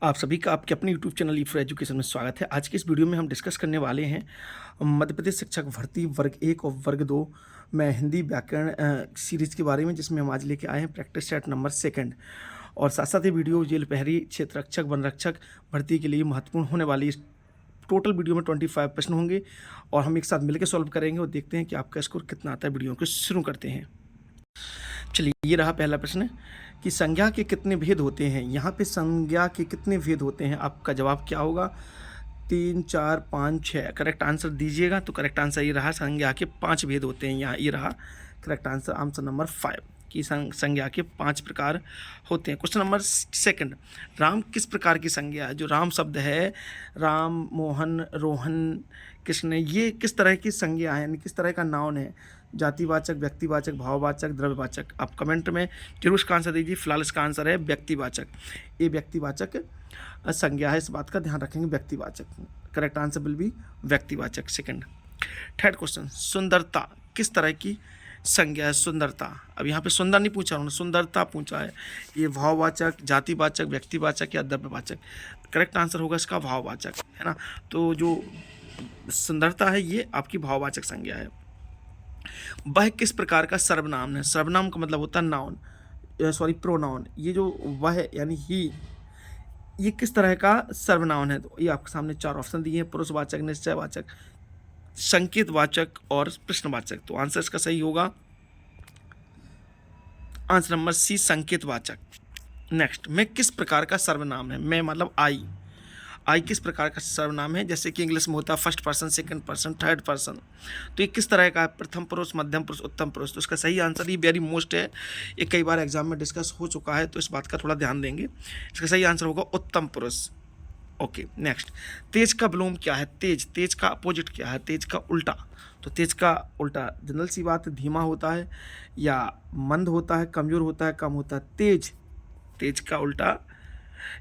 आप सभी का आपके अपने YouTube channel E for education में स्वागत है। आज के इस वीडियो में हम डिस्कस करने वाले हैं मध्य प्रदेश शिक्षक भर्ती वर्ग 1 और वर्ग 2 में हिंदी व्याकरण सीरीज के बारे में, जिसमें हम आज लेके आए हैं प्रैक्टिस सेट नंबर 2। और साथ साथ ये वीडियो जेल प्रहरी, क्षेत्र रक्षक, वन रक्षक भर्ती के लिए महत्वपूर्ण होने वाली इस टोटल वीडियो में 25 प्रश्न होंगे और हम एक साथ मिलकर सॉल्व करेंगे और देखते हैं कि आपका स्कोर कितना आता है। वीडियो को शुरू करते हैं। चलिए, ये रहा पहला प्रश्न कि संज्ञा के कितने भेद होते हैं। यहाँ पे संज्ञा के कितने भेद होते हैं, आपका जवाब क्या होगा? 3, 4, 5, 6। करेक्ट आंसर दीजिएगा। तो करेक्ट आंसर ये रहा, संज्ञा के 5 भेद होते हैं। यहाँ ये रहा करेक्ट आंसर, आंसर नंबर 5 कि संज्ञा के 5 प्रकार होते हैं। क्वेश्चन नंबर 2, राम किस प्रकार की संज्ञा है? जो राम शब्द है, राम, मोहन, रोहन, कृष्ण, ये किस तरह की संज्ञा है, यानी किस तरह का नाउन है? जातिवाचक, व्यक्तिवाचक, भाववाचक, द्रव्यवाचक। आप कमेंट में जरूर इसका आंसर दीजिए। फिलहाल इसका आंसर है व्यक्तिवाचक। ये व्यक्तिवाचक संज्ञा है, इस बात का ध्यान रखेंगे। व्यक्तिवाचक, करेक्ट आंसर विल बी व्यक्तिवाचक। सेकंड। थर्ड क्वेश्चन, सुंदरता किस तरह की संज्ञा है? सुंदरता, अब यहाँ पे सुंदर नहीं पूछा उन्होंने, सुंदरता पूछा है। ये भाववाचक, जातिवाचक, व्यक्तिवाचक या द्रव्यवाचक? करेक्ट आंसर होगा इसका भाववाचक, है ना। तो जो सुंदरता है ये आपकी भाववाचक संज्ञा है। वह किस प्रकार का सर्वनाम है? सर्वनाम का मतलब होता है नाउन, सॉरी प्रोनाउन। ये जो वह है यानी ही, ये किस तरह का सर्वनाउन है? तो ये आपके सामने 4 ऑप्शन दिए हैं, पुरुषवाचक, निश्चयवाचक, संकेतवाचक और प्रश्नवाचक। तो आंसर इसका सही होगा आंसर नंबर सी, संकेतवाचक। नेक्स्ट, मैं किस प्रकार का सर्वनाम है? मैं मतलब आई किस प्रकार का सर्वनाम है? जैसे कि इंग्लिश में होता है first person, second person, third person. तो ये किस तरह का है? प्रथम पुरुष, मध्यम पुरुष, उत्तम पुरुष। तो इसका सही आंसर ये वेरी मोस्ट है, ये कई बार एग्जाम में डिस्कस हो चुका है, तो इस बात का थोड़ा ध्यान देंगे। इसका सही आंसर होगा उत्तम पुरुष। ओके, नेक्स्ट, तेज का विलोम क्या है? तेज का अपोजिट क्या है? तेज का उल्टा। तो तेज का उल्टा जनरल सी बात है, धीमा होता है या मंद होता है, कमजोर होता है, कम होता है। तेज का उल्टा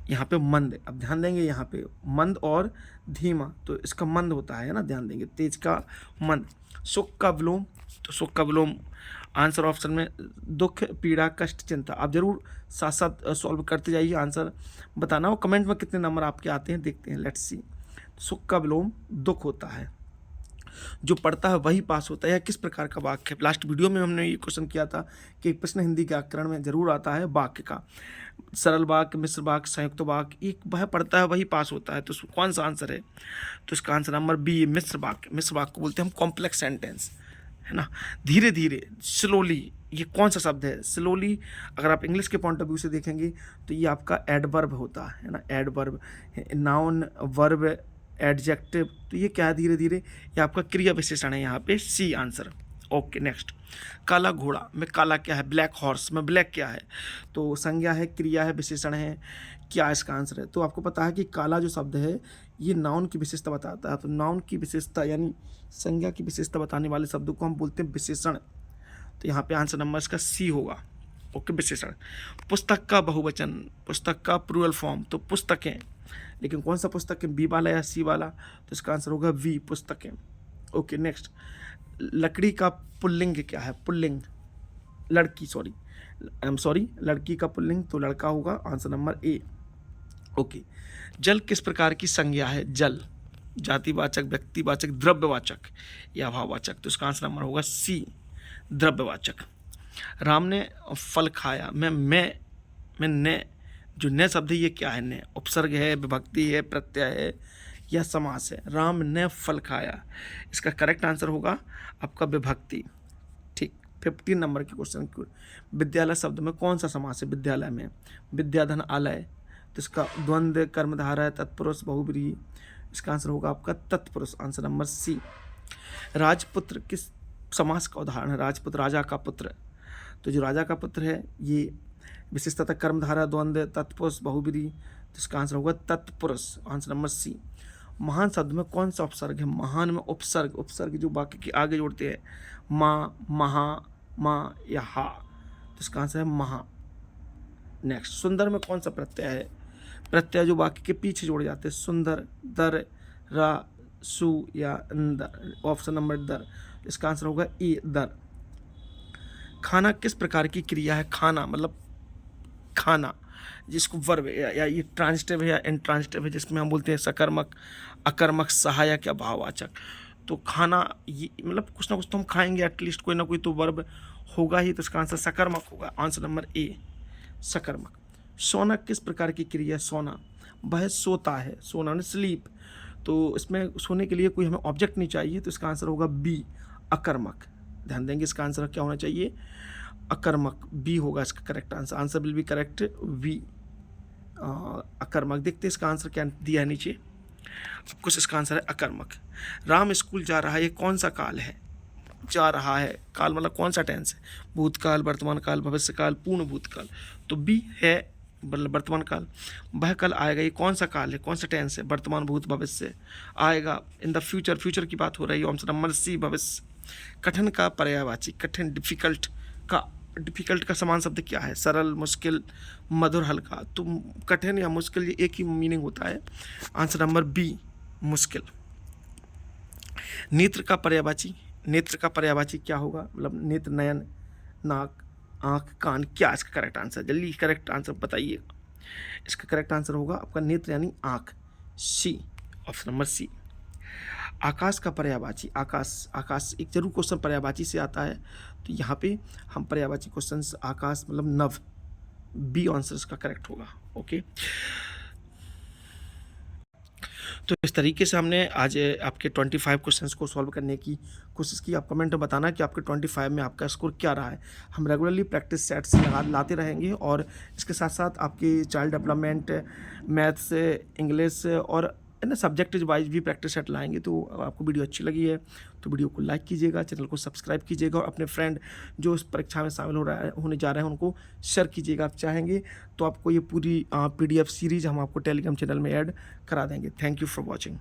यहाँ पे मंद। अब ध्यान देंगे, यहाँ पे मंद और धीमा, तो इसका मंद होता है ना, ध्यान देंगे। तेज का मंद। सुख का विलोम, तो सुख का विलोम आंसर ऑप्शन में दुख, पीड़ा, कष्ट, चिंता। आप जरूर साथ साथ सॉल्व करते जाइए, आंसर बताना हो कमेंट में कितने नंबर आपके आते हैं, देखते हैं, लेट्स सी। सुख का विलोम दुख होता है। जो पढ़ता है वही पास होता है। यह किस प्रकार का वाक्य है? लास्ट वीडियो में हमने ये क्वेश्चन किया था कि एक प्रश्न हिंदी व्याकरण में जरूर आता है वाक्य का, सरल वाक्य, मिश्र वाक्य, संयुक्त वाक्य। एक वह पढ़ता है वही पास होता है, तो कौन सा आंसर है? तो इसका आंसर नंबर बी, मिश्र वाक्य। मिश्र वाक्य को बोलते हैं हम कॉम्प्लेक्स सेंटेंस, है ना। धीरे धीरे, स्लोली, ये कौन सा शब्द है? स्लोली अगर आप इंग्लिश के पॉइंट ऑफ व्यू से देखेंगे तो ये आपका एडवर्ब होता है ना, एडवर्ब, नाउन, वर्ब, एडजेक्टिव। तो ये क्या है? धीरे धीरे, ये आपका क्रिया विशेषण है, यहाँ पे सी आंसर। ओके, नेक्स्ट, काला घोड़ा में काला क्या है? ब्लैक हॉर्स में ब्लैक क्या है? तो संज्ञा है, क्रिया है, विशेषण है, क्या इसका आंसर है? तो आपको पता है कि काला जो शब्द है ये नाउन की विशेषता बताता है। तो नाउन की विशेषता यानी संज्ञा की विशेषता बताने वाले शब्दों को हम बोलते हैं विशेषण। तो यहाँ पे आंसर नंबर इसका सी होगा। ओके, विशेषण। पुस्तक का बहुवचन, पुस्तक का प्लूरल फॉर्म, तो पुस्तकें, लेकिन कौन सा पुस्तक है? बी वाला या सी वाला? तो इसका आंसर होगा वी, पुस्तकें। ओके, नेक्स्ट, लकड़ी का पुल्लिंग क्या है? पुल्लिंग, लड़की, लड़की का पुल्लिंग तो लड़का होगा, आंसर नंबर ए। ओके, जल किस प्रकार की संज्ञा है? जल जातिवाचक, व्यक्तिवाचक, द्रव्यवाचक या भाववाचक? तो इसका आंसर नंबर होगा सी, द्रव्यवाचक। राम ने फल खाया में ने, जो ने शब्द है ये क्या है? ने उपसर्ग है, विभक्ति है, प्रत्यय है या समास है? राम ने फल खाया, इसका करेक्ट आंसर होगा आपका विभक्ति। ठीक, 15 नंबर के क्वेश्चन। विद्यालय शब्द में कौन सा समास है? विद्यालय में विद्याधन आलय, तो इसका द्वंद्व कर्मधारय है, तत्पुरुष, बहुब्रीहि। इसका आंसर होगा आपका तत्पुरुष, आंसर नंबर सी। राजपुत्र किस समास का उदाहरण है? राजपुत्र, राजा का पुत्र। तो जो राजा का पुत्र है ये विशेषतः कर्मधारय, द्वंद्व, तत्पुरुष, बहुब्रीहि। तो इसका आंसर होगा तत्पुरुष, आंसर नंबर सी। महान शब्द में कौन सा उपसर्ग है? महान में उपसर्ग जो वाक्य के आगे जोड़ते हैं, माँ, महा, माँ या हा। तो इसका आंसर है महा। नेक्स्ट, सुंदर में कौन सा प्रत्यय है? प्रत्यय जो वाक्य के पीछे जोड़े जाते हैं, सुंदर, दर, रा, सु या अंदर, ऑप्शन नंबर दर। इसका आंसर होगा ए, दर। खाना किस प्रकार की क्रिया है? खाना मतलब खाना, जिसको वर्ब या ये ट्रांजिटिव है या इंट्रांजिटिव है, जिसमें हम बोलते हैं सकर्मक, अकर्मक, सहायक या भाववाचक। तो खाना ये मतलब कुछ ना कुछ तो हम खाएंगे, एटलीस्ट कोई ना कोई तो वर्ब होगा ही, तो इसका आंसर सकर्मक होगा। आंसर नंबर ए सकर्मक। सोना किस प्रकार की क्रिया है? सोना, वह सोता है, सोना ने स्लीप। तो इसमें सोने के लिए कोई हमें ऑब्जेक्ट नहीं चाहिए, तो इसका आंसर होगा बी अकर्मक। ध्यान देंगे इसका आंसर क्या होना चाहिए? अकर्मक, बी होगा इसका correct answer. Answer will be correct V, अकर्मक। देखते हैं इसका आंसर क्या दिया है नीचे। कुछ इसका आंसर है अकर्मक। राम स्कूल जा रहा है, ये कौन सा काल है? जा रहा है, काल मतलब कौन सा टेंस है? भूतकाल, वर्तमान काल, भविष्य काल, पूर्ण भूतकाल। तो बी है मतलब वर्तमान काल। वह कल आएगा, ये कौन सा काल है, कौन सा टेंस है? वर्तमान, भूत, भविष्य। आएगा इन द फ्यूचर, फ्यूचर की बात हो रही है। आंसर नंबर सी भविष्य। कठिन का पर्यायवाची, कठिन डिफिकल्ट का समान शब्द क्या है? सरल, मुश्किल, मधुर, हल्का। तो कठिन या मुश्किल ये एक ही मीनिंग होता है। आंसर नंबर बी मुश्किल। नेत्र का पर्यायवाची, नेत्र का पर्यायवाची क्या होगा? मतलब नेत्र, नयन, नाक, आँख, कान। क्या इसका करेक्ट आंसर? जल्दी करेक्ट आंसर बताइए। इसका करेक्ट आंसर होगा आपका नेत्र यानी आँख, सी, ऑप्शन नंबर सी। आकाश का पर्यायवाची, आकाश एक जरूर क्वेश्चन पर्यायवाची से आता है, तो यहाँ पे हम पर्यायवाची क्वेश्चन आकाश मतलब नव, बी आंसर इसका करेक्ट होगा। ओके, तो इस तरीके से हमने आज आपके 25 क्वेश्चंस को सॉल्व करने की कोशिश की। आप कमेंट में बताना कि आपके 25 में आपका स्कोर क्या रहा है। हम रेगुलरली प्रैक्टिस सेट्स लाते रहेंगे, और इसके साथ साथ आपकी चाइल्ड डेवलपमेंट, मैथ्स, इंग्लिश और ना सब्जेक्ट वाइज भी प्रैक्टिस सेट लाएंगे। तो आपको वीडियो अच्छी लगी है तो वीडियो को लाइक कीजिएगा, चैनल को सब्सक्राइब कीजिएगा, और अपने फ्रेंड जो इस परीक्षा में शामिल होने जा रहे हैं उनको शेयर कीजिएगा। आप चाहेंगे तो आपको ये पूरी PDF सीरीज हम आपको टेलीग्राम चैनल में ऐड करा देंगे। Thank you for watching.